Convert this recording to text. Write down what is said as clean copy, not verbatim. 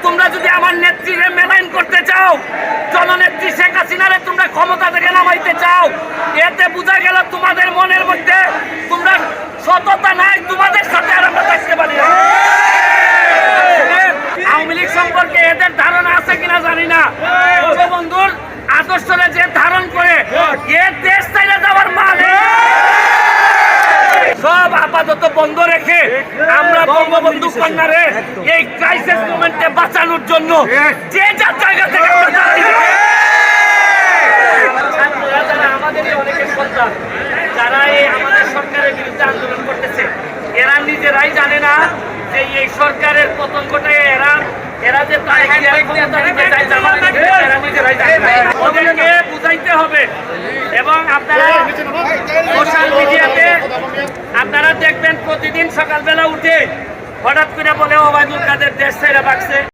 তোমরা যদি আমার নেত্রীরে মেলাইন করতে চাও, জননেত্রী শেখ হাসিনারে তোমরা ক্ষমতা থেকে নামাইতে চাও, এতে বোঝা গেল তোমাদের মনের মধ্যে তোমরা সততা নাই, তোমাদের সাথে আর আমরা থাকতে পারি না। আওয়ামী লীগ সম্পর্কে এদের ধারণা আছে কিনা জানি না, বঙ্গবন্ধুর আদর্শরে যে ধারণ করে এ দেশ চাইলে যাওয়ার মানে সব আপাতত বন্ধ রেখে আমরা বঙ্গবন্ধু কন্যারে এই ক্রাইসিস মোমেন্টে বাঁচানোর জন্য যে যার জায়গা থেকে আমাদেরই অনেকের সন্তান যারা এই আমাদের সরকারের বিরুদ্ধে আন্দোলন করতেছে, এরা নিজেরাই জানে না যে এই সরকারের পতন ঘটায় এরা যে ওদেরকে বুঝাইতে হবে। এবং আপনারা সোশ্যাল মিডিয়াতে আপনারা দেখবেন প্রতিদিন সকালবেলা উঠে হঠাৎ করে বলে ওবায়দুল কাদের দেশ ছেড়ে ভাগছে।